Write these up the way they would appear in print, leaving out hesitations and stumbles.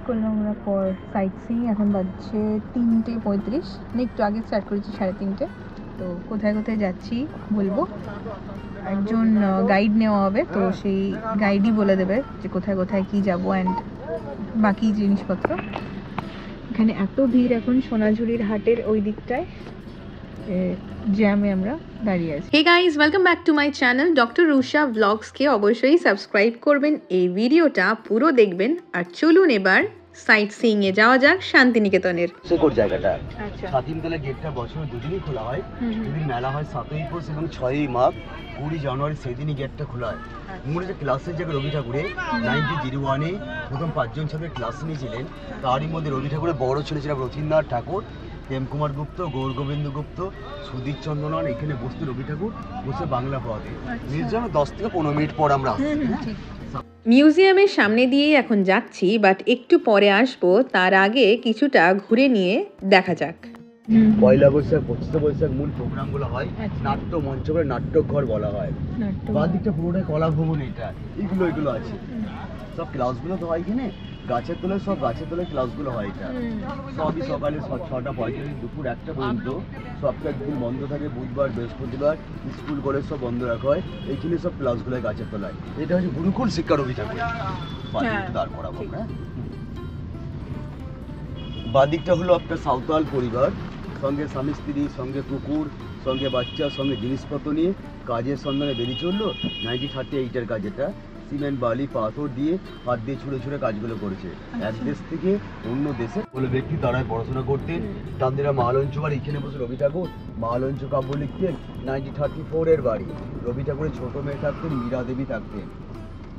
করলাম আমরা for site seeing. এখন বাজছে 3:35, মানে একটু আগে স্টার্ট করেছি 3:30। তো কোথায় কোথায় যাচ্ছি বলবো। একজন গাইড নেওয়া হবে, তো সেই গাইডই বলে দেবে যে কোথায় কোথায় কি যাবো অ্যান্ড বাকি জিনিসপত্র। এখানে এত ভিড় এখন সোনাঝুরির হাটের ওই দিকটায়, জ্যামে আমরা দাঁড়িয়ে আছি। Hey guys, welcome back to my channel doctor Rusha ব্লগসকে অবশ্যই সাবস্ক্রাইব করবেন, এই ভিডিওটা পুরো দেখবেন। আর চলুন এবার সাইট সিইং এ যাওয়া যাক শান্তিনিকেতনের। সেকোর জায়গাটা আচ্ছা, স্বাধীনতলা গেটটা বছরে দুদিনই খোলা হয়। দুদিন মেলা হয় 7ই পৌষ এবং 6ই মাঘ। 20 জানুয়ারি সেদিনই গেটটা খোলা হয়। মনে হচ্ছে ক্লাসের জায়গায় রবি ঠাকুরে 1901-এ প্রথম 5 জন ছাত্রের ক্লাস নিয়েছিলেন। তারই মধ্যে রবি ঠাকুরের বড় ছেলে ছিল রথীন্দ্রনাথ ঠাকুর, প্রেম কুমার গুপ্ত, গৌর গোবিন্দ গুপ্ত, সুধীর চন্দ্রনাথ। এখানে বসতে রবি ঠাকুর বসে বাংলা পড়াতে। নির্জন 10 থেকে 15 মিনিট পর আমরা আসছি। মিউজিয়ামের সামনে দিয়েই এখন যাচ্ছি, বাট একটু পরে আসবো। তার আগে কিছুটা ঘুরে নিয়ে দেখা যাক। পয়লা বৈশাখ, 25শে বৈশাখ মূল প্রোগ্রামগুলো হয় নাট্য মঞ্চ করে নাট্যঘর বলা হয়। বাঁ দিকটা পুরোটাই কলা ভবন। এটা এগুলো আছে সব ক্লাসগুলো তো হয় কিনে গাছের তলায়, সব গাছের তলায় ক্লাসগুলো হয়। এটা সবই সকালে 6:45 দুপুর 1টা পর্যন্ত। সপ্তাহে দিন বন্ধ থাকে, বুধবার বৃহস্পতিবার স্কুল কলেজ সব বন্ধ রাখা হয়। এইখানে সব ক্লাসগুলো হয় গাছের তলায়। এটা হচ্ছে গুরুকুল শিক্ষা রবি ঠাকুর। দাঁড় করাবো আমরা। বাদিকটা হলো আপনার সাঁওতাল পরিবার, সঙ্গে স্বামী স্ত্রী, সঙ্গে কুকুর, সঙ্গে বাচ্চা, সঙ্গে জিনিসপত্র নিয়ে কাজের সন্ধানে বেরিয়ে চললো। 1938-এর কাজ এটা। সিমেন্ট বালি পাথর দিয়ে হাত দিয়ে ছুঁড়ে ছুঁড়ে কাজগুলো করেছে। এক দেশ থেকে অন্য দেশে বলে ব্যক্তি তারাই পড়াশোনা করতেন। তান্দিরা মহালঞ্চবার এখানে বসে রবি ঠাকুর মহালঞ্চ কাব্য লিখতেন। 1934-এর বাড়ি। রবি ঠাকুরের ছোট মেয়ে থাকতেন, মীরা দেবী থাকতেন।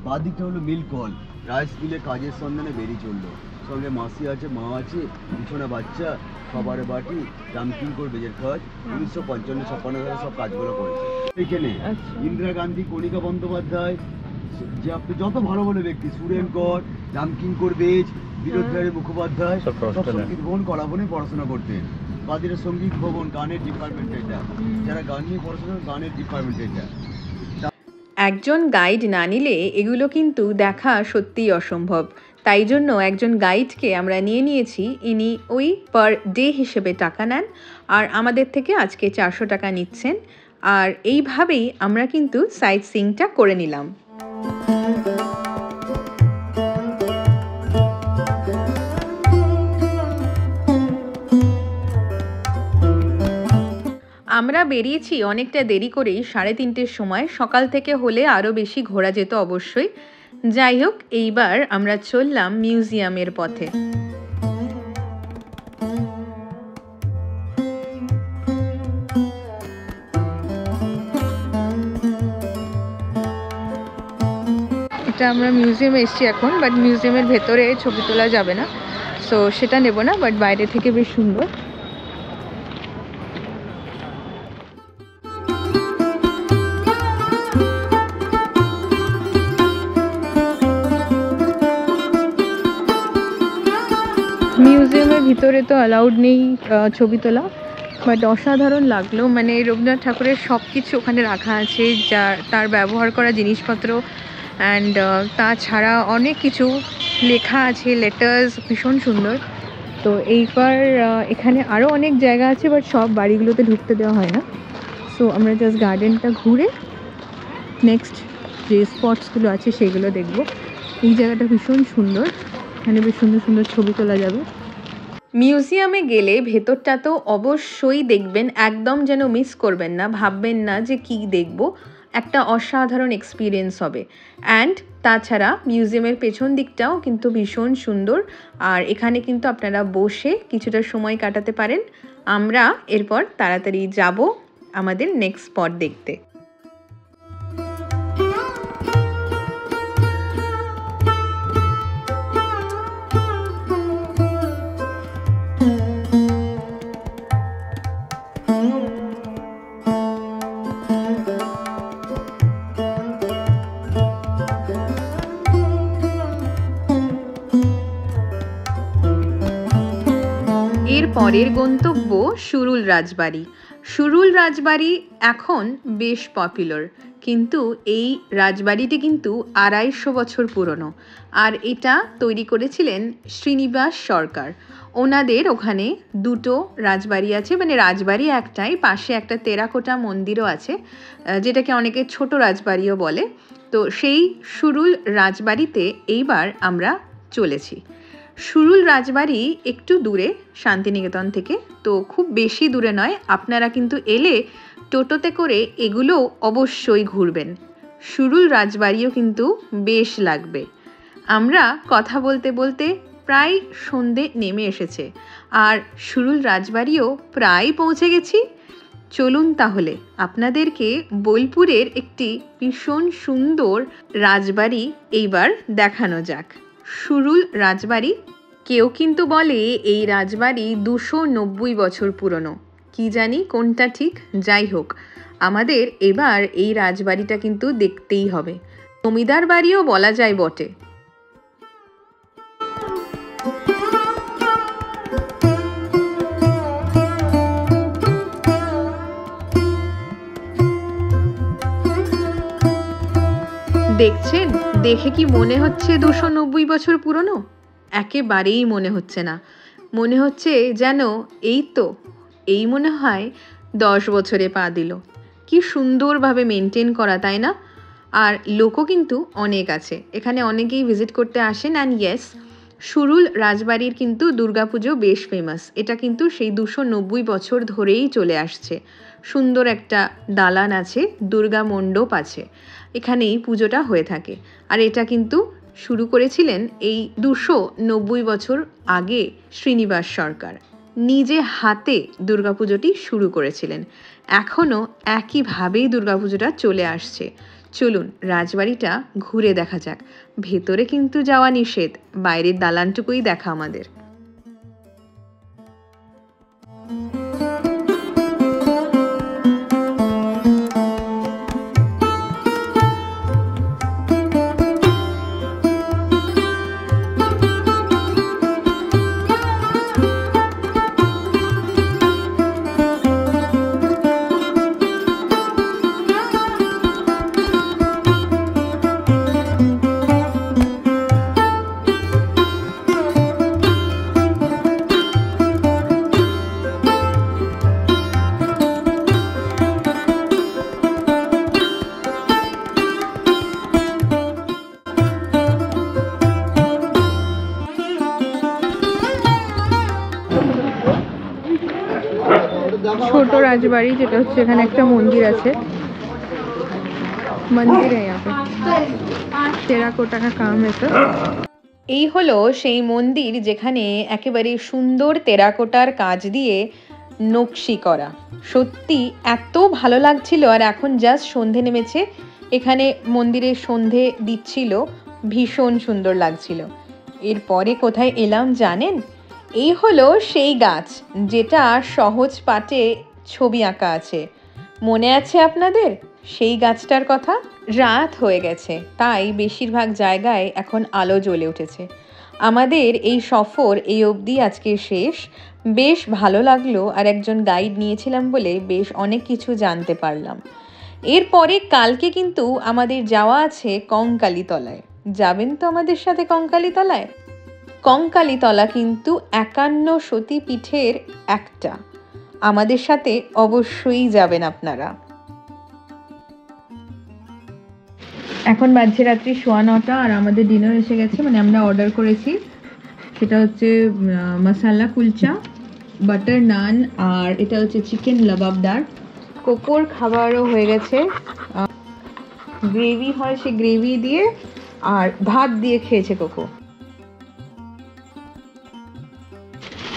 বাদিকটা হলো মিল কল, রাইস মিলে কাজের সন্ধানে বেরিয়ে চললো। সঙ্গে মাসি আছে, মা আছে, পিছনে বাচ্চা, খাবারে বাটি, জামকিং করে বেজের কাজ। 1955-56 সালে সব কাজগুলো করেছে এখানে। ইন্দিরা গান্ধী, কণিকা বন্দ্যোপাধ্যায়, যে আপনি যত ভালো ভালো ব্যক্তি, সুরেন কর, জামকিং কর বেজ, বিনোদ বিহারী মুখোপাধ্যায় সব সঙ্গীত ভবন কলাভবনে পড়াশোনা করতেন। বাদিরা সঙ্গীত ভবন, গানের ডিপার্টমেন্ট এটা। যারা গান নিয়ে পড়াশোনা, গানের ডিপার্টমেন্ট এটা। একজন গাইড না নিলে এগুলো কিন্তু দেখা সত্যিই অসম্ভব। তাই জন্য একজন গাইডকে আমরা নিয়েছি। ইনি ওই পার ডে হিসেবে টাকা নেন, আর আমাদের থেকে আজকে 400 টাকা নিচ্ছেন। আর এইভাবেই আমরা কিন্তু সাইট সিইংটা করে নিলাম। আমরা বেরিয়েছি অনেকটা দেরি করেই, 3:30-এর সময়। সকাল থেকে হলে আরও বেশি ঘোরা যেত অবশ্যই। যাই হোক, এইবার আমরা চললাম মিউজিয়ামের পথে। এটা আমরা মিউজিয়ামে এসেছি এখন, বাট মিউজিয়ামের ভেতরে ছবি তোলা যাবে না, সো সেটা নেব না। বাট বাইরে থেকে বেশ সুন্দর। মিউজিয়ামের ভিতরে তো অ্যালাউড নেই ছবি তোলা, বাট অসাধারণ লাগলো। মানে রবীন্দ্রনাথ ঠাকুরের সব কিছু ওখানে রাখা আছে, যা তার ব্যবহার করা জিনিসপত্র, অ্যান্ড তাছাড়া অনেক কিছু লেখা আছে, লেটার্স, ভীষণ সুন্দর। তো এইবার এখানে আরও অনেক জায়গা আছে, বাট সব বাড়িগুলোতে ঢুকতে দেওয়া হয় না। সো আমরা জাস্ট গার্ডেনটা ঘুরে নেক্সট যে স্পটসগুলো আছে সেগুলো দেখব। এই জায়গাটা ভীষণ সুন্দর, এখানে বেশ সুন্দর সুন্দর ছবি তোলা যাবে। মিউজিয়ামে গেলে ভেতরটা তো অবশ্যই দেখবেন, একদম যেন মিস করবেন না। ভাববেন না যে কি দেখব, একটা অসাধারণ এক্সপিরিয়েন্স হবে। অ্যান্ড তাছাড়া মিউজিয়ামের পেছন দিকটাও কিন্তু ভীষণ সুন্দর, আর এখানে কিন্তু আপনারা বসে কিছুটা সময় কাটাতে পারেন। আমরা এরপর তাড়াতাড়ি যাব আমাদের নেক্সট স্পট দেখতে। এর পরের গন্তব্য সুরুল রাজবাড়ি। সুরুল রাজবাড়ি এখন বেশ পপুলার, কিন্তু এই রাজবাড়িটি কিন্তু 250 বছর পুরনো। আর এটা তৈরি করেছিলেন শ্রীনিবাস সরকার। ওনাদের ওখানে দুটো রাজবাড়ি আছে, মানে রাজবাড়ি একটাই, পাশে একটা টেরাকোটা মন্দিরও আছে, যেটাকে অনেকে ছোট রাজবাড়িও বলে। তো সেই সুরুল রাজবাড়িতে এইবার আমরা চলেছি। সুরুল রাজবাড়ি একটু দূরে শান্তিনিকেতন থেকে, তো খুব বেশি দূরে নয়। আপনারা কিন্তু এলে টোটোতে করে এগুলোও অবশ্যই ঘুরবেন। সুরুল রাজবাড়িও কিন্তু বেশ লাগবে। আমরা কথা বলতে বলতে প্রায় সন্ধে নেমে এসেছে, আর সুরুল রাজবাড়িও প্রায় পৌঁছে গেছি। চলুন তাহলে আপনাদেরকে বোলপুরের একটি ভীষণ সুন্দর রাজবাড়ি এইবার দেখানো যাক। সুরুল রাজবাড়ি। কেউ কিন্তু বলে এই রাজবাড়ি 290 বছর পুরনো, কি জানি কোনটা ঠিক। যাই হোক, আমাদের এবার এই রাজবাড়িটা কিন্তু দেখতেই হবে। জমিদার বাড়িও বলা যায় বটে। দেখছেন, দেখে কি মনে হচ্ছে 290 বছর পুরনো? একেবারেই মনে হচ্ছে না। মনে হচ্ছে যেন এই মনে হয় 10 বছরে পা দিল। কি সুন্দরভাবে মেনটেন করা, তাই না? আর লোকও কিন্তু অনেক আছে, এখানে অনেকেই ভিজিট করতে আসেন। অ্যান্ড ইয়েস, সুরুল রাজবাড়ির কিন্তু দুর্গাপুজো বেশ ফেমাস। এটা কিন্তু সেই 290 বছর ধরেই চলে আসছে। সুন্দর একটা দালান আছে, দুর্গা মণ্ডপ আছে, এখানেই পুজোটা হয়ে থাকে। আর এটা কিন্তু শুরু করেছিলেন এই 290 বছর আগে শ্রীনিবাস সরকার। নিজে হাতে দুর্গাপুজোটি শুরু করেছিলেন। এখনও একইভাবেই দুর্গাপুজোটা চলে আসছে। চলুন রাজবাড়িটা ঘুরে দেখা যাক। ভেতরে কিন্তু যাওয়া নিষেধ, বাইরের দালানটুকুই দেখা আমাদের। ছোট রাজবাড়ি, যেটা হচ্ছে এখানে একটা মন্দির আছে। মন্দির টেরাকোটা কা কাম আছে। এই হলো সেই মন্দির যেখানে একেবারে সুন্দর টেরাকোটার কাজ দিয়ে নকশি করা। সত্যি এত ভালো লাগছিল। আর এখন জাস্ট সন্ধে নেমেছে, এখানে মন্দিরে সন্ধে দিচ্ছিল, ভীষণ সুন্দর লাগছিল। এরপরে কোথায় এলাম জানেন? এই হলো সেই গাছ যেটা সহজ পাঠে ছবি আঁকা আছে। মনে আছে আপনাদের সেই গাছটার কথা? রাত হয়ে গেছে, তাই বেশিরভাগ জায়গায় এখন আলো জ্বলে উঠেছে। আমাদের এই সফর এই অবধি আজকে শেষ। বেশ ভালো লাগলো, আর একজন গাইড নিয়েছিলাম বলে বেশ অনেক কিছু জানতে পারলাম। এরপরে কালকে কিন্তু আমাদের যাওয়া আছে কঙ্কালীতলায়। যাবেন তো আমাদের সাথে কঙ্কালীতলায়? কঙ্কালীতলা কিন্তু 51 সতীপীঠের একটা। আমাদের সাথে অবশ্যই যাবেন আপনারা। এখন বাজছে রাত্রি 9:15 আর আমাদের ডিনার এসে গেছে, মানে আমরা অর্ডার করেছি। সেটা হচ্ছে মশালা কুলচা, বাটার নান, আর এটা হচ্ছে চিকেন লাবাবদার। কোকোর খাবারও হয়ে গেছে। গ্রেভি হয়, সে গ্রেভি দিয়ে আর ভাত দিয়ে খেয়েছে কোকো।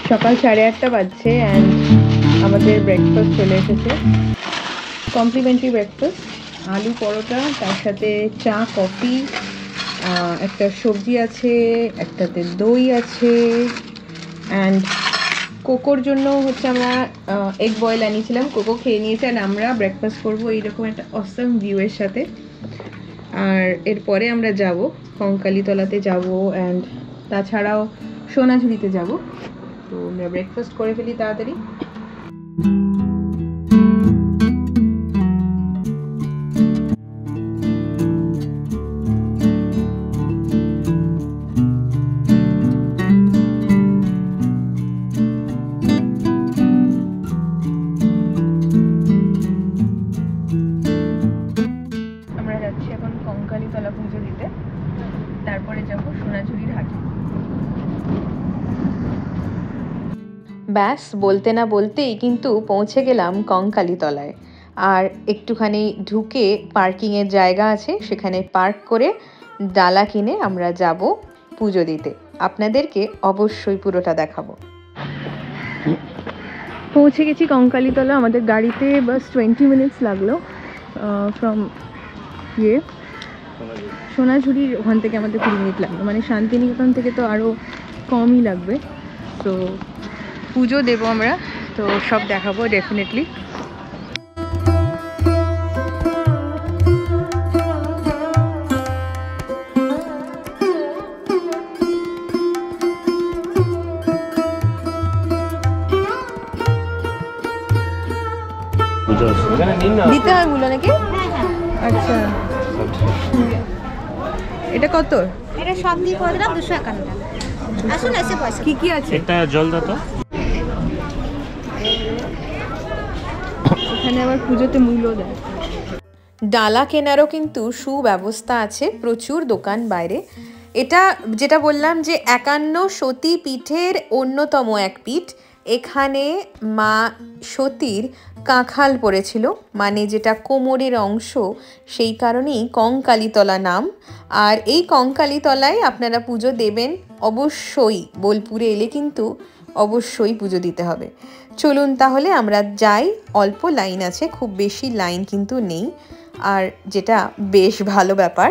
সকাল 1:30 বাজছে অ্যান্ড আমাদের ব্রেকফাস্ট চলে এসেছে। কমপ্লিমেন্টারি ব্রেকফাস্ট, আলু পরোটা, তার সাথে চা, কফি, একটা সবজি আছে, একটাতে দই আছে। অ্যান্ড কোকোর জন্য হচ্ছে আমরা এগ বয়েল আনিয়েছিলাম, কোকো খেয়ে নিয়েছে। অ্যান্ড আমরা ব্রেকফাস্ট করবো এইরকম একটা অসাম ভিউয়ের সাথে। আর এরপরে আমরা যাব কঙ্কালীতলাতে যাব, অ্যান্ড তাছাড়াও সোনাঝুরিতে যাব। তো আমরা ব্রেকফাস্ট করে ফেলি তাড়াতাড়ি। যাচ্ছি এখন কঙ্কালীতলা পুজো দিতে, তারপরে যাব সোনাঝুরির হাটে। ব্যাস বলতে না বলতেই কিন্তু পৌঁছে গেলাম কঙ্কালীতলায়। আর একটুখানি ঢুকে পার্কিংয়ের জায়গা আছে, সেখানে পার্ক করে ডালা কিনে আমরা যাব পুজো দিতে। আপনাদেরকে অবশ্যই পুরোটা দেখাবো। পৌঁছে গেছি কঙ্কালীতলা। আমাদের গাড়িতে বাস 20 মিনিটস লাগলো ফ্রম সোনাঝুরির ওখান থেকে আমাদের 20 মিনিট লাগলো, মানে শান্তিনিকেতন থেকে তো আরও কমই লাগবে। তো পুজো দেবো আমরা, তো সব দেখাবো ডেফিনেটলি। দিতে হয় মূল্য নাকি? আচ্ছা, এটা কত? এটা সব দিয়ে করে দিলাম 251 টাকা। আসুন এসে পয়সা। কি কি আছে? একটা জল দাও তো। এখানে আবার পুজোতে মূল্য দেয়। ডালা কেনারও কিন্তু সুব্যবস্থা আছে, প্রচুর দোকান বাইরে। এটা যেটা বললাম যে 51 সতী পীঠের অন্যতম এক পীঠ। এখানে মা সতীর কাঁখাল পড়েছিল, মানে যেটা কোমরের অংশ, সেই কারণেই কঙ্কালীতলা নাম। আর এই কঙ্কালীতলায় আপনারা পুজো দেবেন অবশ্যই। বোলপুরে এলে কিন্তু অবশ্যই পুজো দিতে হবে। চলুন তাহলে আমরা যাই। অল্প লাইন আছে, খুব বেশি লাইন কিন্তু নেই, আর যেটা বেশ ভালো ব্যাপার।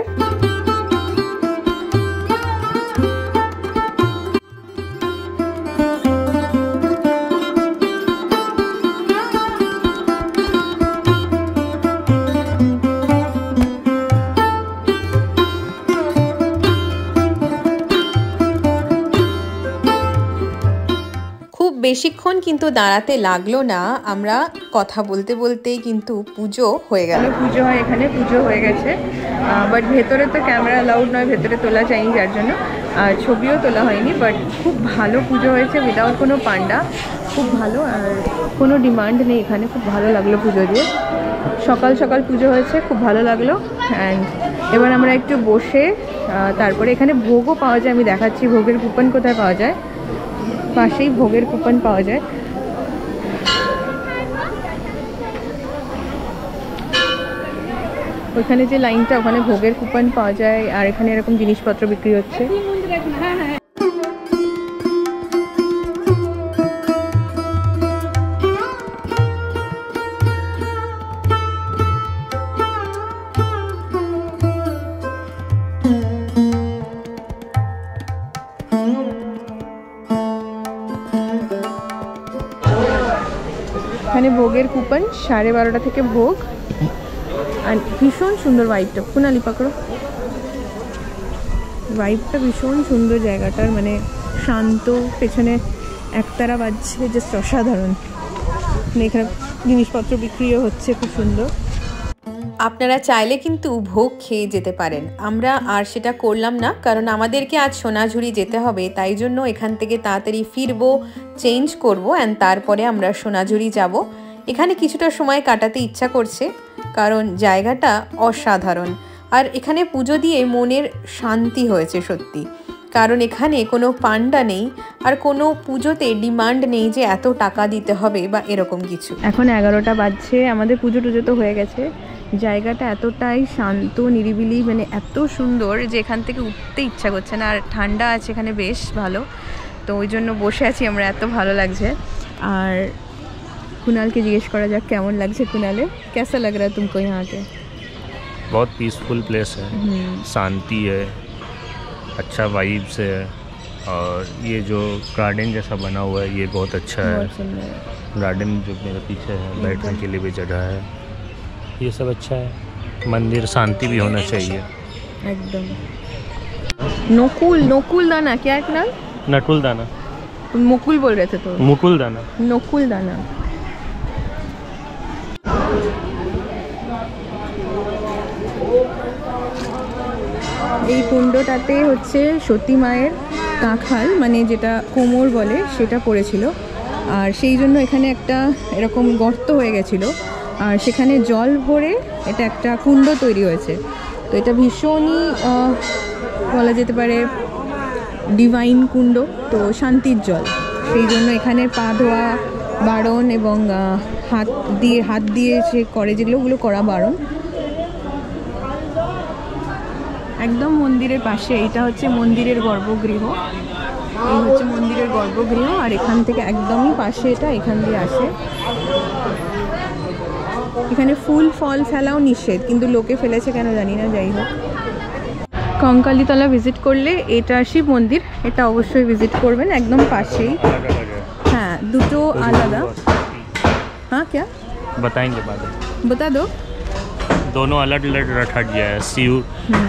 বেশিক্ষণ কিন্তু দাঁড়াতে লাগলো না, আমরা কথা বলতে বলতেই কিন্তু পুজো হয়ে গেল। পুজো হয় এখানে, পুজো হয়ে গেছে, বাট ভেতরে তো ক্যামেরা অ্যালাউড নয়, ভেতরে তোলা যায়নি, যার জন্য আর ছবিও তোলা হয়নি। বাট খুব ভালো পুজো হয়েছে, উইদাউট কোনো পান্ডা, খুব ভালো, আর কোনো ডিমান্ড নেই এখানে। খুব ভালো লাগলো পুজো দিয়ে, সকাল সকাল পুজো হয়েছে, খুব ভালো লাগলো। অ্যান্ড এবার আমরা একটু বসে তারপরে এখানে ভোগও পাওয়া যায়, আমি দেখাচ্ছি ভোগের কুপন কোথায় পাওয়া যায়। পাশেই ভোগের কুপন পাওয়া যায়। ওইখানে যে লাইনটা, ওখানে ভোগের কুপন পাওয়া যায়, আর এখানে এরকম জিনিসপত্র বিক্রি হচ্ছে। এখানে ভোগের কুপন 12:30 থেকে ভোগ। আর ভীষণ সুন্দর ভাইবটা, কুনালি পাকড়ো, ভাইবটা ভীষণ সুন্দর জায়গাটার, মানে শান্ত, পেছনে একতারা বাজছে, জাস্ট অসাধারণ। এখানে জিনিসপত্র বিক্রিও হচ্ছে, খুব সুন্দর। আপনারা চাইলে কিন্তু ভোগ খেয়ে যেতে পারেন, আমরা আর সেটা করলাম না, কারণ আমাদেরকে আজ সোনাঝুরি যেতে হবে, তাই জন্য এখান থেকে তাড়াতাড়ি ফিরবো, চেঞ্জ করবো, অ্যান্ড তারপরে আমরা সোনাঝুরি যাব। এখানে কিছুটা সময় কাটাতে ইচ্ছা করছে, কারণ জায়গাটা অসাধারণ। আর এখানে পুজো দিয়ে মনের শান্তি হয়েছে সত্যি, কারণ এখানে কোনো পান্ডা নেই, আর কোনো পুজোতে ডিমান্ড নেই যে এত টাকা দিতে হবে বা এরকম কিছু। এখন 11টা বাজছে, আমাদের পুজো টুজো তো হয়ে গেছে। জায়গাটা এতটাই শান্ত, নিরিবিলি, মানে এত সুন্দর যে এখান থেকে উঠতে ইচ্ছা করছে না। আর ঠান্ডা আছে এখানে বেশ ভালো, তো ওই জন্য বসে আছি আমরা, এত ভালো লাগছে। আর कुणाल के जिज्ञेस करा जाए केमन लगे। कुणाल कैसा लग रहा है तुमको यहाँ के? बहुत पीसफुल प्लेस है, शांति है, अच्छा वाइब्स है, और ये जो गार्डन जैसा बना हुआ है ये बहुत अच्छा है। गार्डन जो मेरे पीछे है, बैठने के लिए भी जगह है, ये सब अच्छा है। मंदिर शांति भी होना चाहिए एकदम। नकुल, नकुल दाना क्या है कुणाल? नकुल दाना। तुम मुकुल बोल रहे थे तो? मुकुल दाना, नकुल दाना। এই কুণ্ডটাতে হচ্ছে সতী মায়ের কাঁখাল, মানে যেটা কোমর বলে, সেটা পড়েছিল, আর সেই জন্য এখানে একটা এরকম গর্ত হয়ে গেছিল, আর সেখানে জল ভরে এটা একটা কুণ্ড তৈরি হয়েছে। তো এটা ভীষণই বলা যেতে পারে ডিভাইন কুণ্ড, তো শান্তির জল, সেই জন্য এখানে পা ধোয়া বারণ এবং হাত দিয়ে সে করে যেগুলো, ওগুলো করা বারণ। একদম মন্দিরের পাশে এইটা হচ্ছে মন্দিরের গর্ভগৃহ, এই হচ্ছে মন্দিরের গর্ভগৃহ, আর এখান থেকে একদমই পাশে এটা, এখান দিয়ে আসে। এখানে ফুল ফল ফেলাও নিষেধ, কিন্তু লোকে ফেলেছে কেন জানি না, যাই হোক। কঙ্কালীতলা ভিজিট করলে এটা শিব মন্দির, এটা অবশ্যই ভিজিট করবেন, একদম পাশেই। হ্যাঁ, দুটো আলাদা। हाँ क्या बताएंगे बाद में, बता दो। दोनों अलग अलग रथ हटिया है। शिव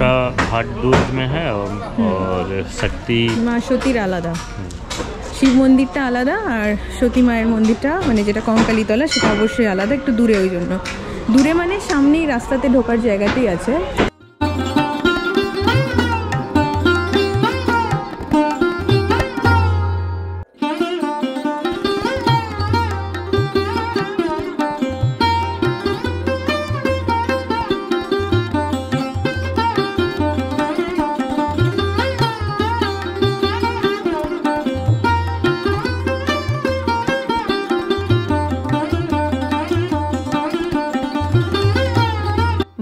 का हाट दूध में है और शक्ति মা সতীর আলাদা, শিব মন্দিরটা আলাদা, আর সতী মায়ের মন্দিরটা মানে যেটা কঙ্কালীতলা সেটা অবশ্যই আলাদা, একটু দূরে, ওই জন্য দূরে মানে সামনেই রাস্তাতে ঢোকার জায়গাতেই আছে।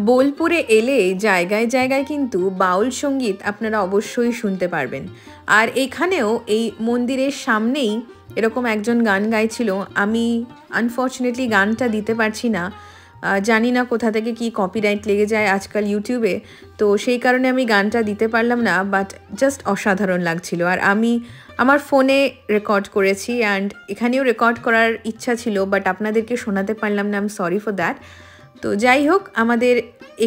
বোলপুরে এলে জায়গায় জায়গায় কিন্তু বাউল সঙ্গীত আপনারা অবশ্যই শুনতে পারবেন। আর এখানেও এই মন্দিরের সামনেই এরকম একজন গান গাইছিল, আমি আনফর্চুনেটলি গানটা দিতে পারছি না, জানি না কোথা থেকে কি কপিরাইট লেগে যায় আজকাল ইউটিউবে, তো সেই কারণে আমি গানটা দিতে পারলাম না, বাট জাস্ট অসাধারণ লাগছিল। আর আমি আমার ফোনে রেকর্ড করেছি, অ্যান্ড এখানেও রেকর্ড করার ইচ্ছা ছিল, বাট আপনাদেরকে শোনাতে পারলাম না, I am sorry for that. তো যাই হোক, আমাদের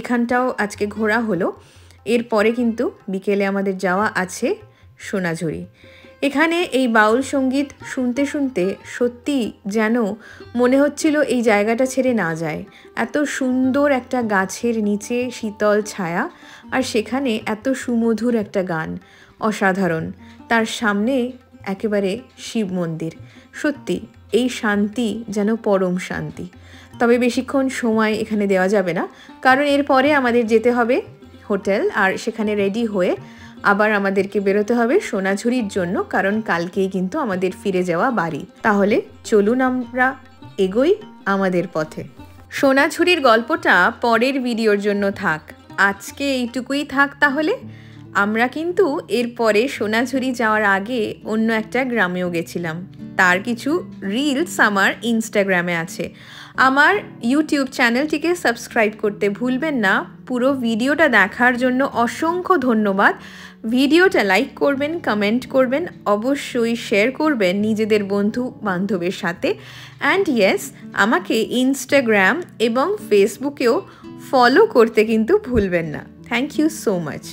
এখানটাও আজকে ঘোরা হলো। এরপরে কিন্তু বিকেলে আমাদের যাওয়া আছে সোনাঝুরি। এখানে এই বাউল সঙ্গীত শুনতে শুনতে সত্যি যেন মনে হচ্ছিল এই জায়গাটা ছেড়ে না যায়। এত সুন্দর একটা গাছের নিচে শীতল ছায়া, আর সেখানে এত সুমধুর একটা গান, অসাধারণ। তার সামনে একেবারে শিব মন্দির, সত্যি এই শান্তি যেন পরম শান্তি। তবে বেশিক্ষণ সময় এখানে দেওয়া যাবে না, কারণ এরপরে আমাদের যেতে হবে হোটেল, আর সেখানে রেডি হয়ে আবার আমাদেরকে বেরোতে হবে সোনাঝুরির জন্য, কারণ কালকেই কিন্তু আমাদের ফিরে যাওয়া বাড়ি। তাহলে চলুন আমরা এগোই আমাদের পথে। সোনাঝুরির গল্পটা পরের ভিডিওর জন্য থাক, আজকে এইটুকুই থাক তাহলে। আমরা কিন্তু এরপরে সোনাঝুরি যাওয়ার আগে অন্য একটা গ্রামেও গেছিলাম, তার কিছু রিলস আমার ইনস্টাগ্রামে আছে। আমার ইউটিউব চ্যানেলটিকে সাবস্ক্রাইব করতে ভুলবেন না। পুরো ভিডিওটা দেখার জন্য অসংখ্য ধন্যবাদ। ভিডিওটা লাইক করবেন, কমেন্ট করবেন, অবশ্যই শেয়ার করবেন নিজেদের বন্ধু বান্ধবের সাথে। অ্যান্ড ইয়েস, আমাকে ইনস্টাগ্রাম এবং ফেসবুকেও ফলো করতে কিন্তু ভুলবেন না। Thank you so much.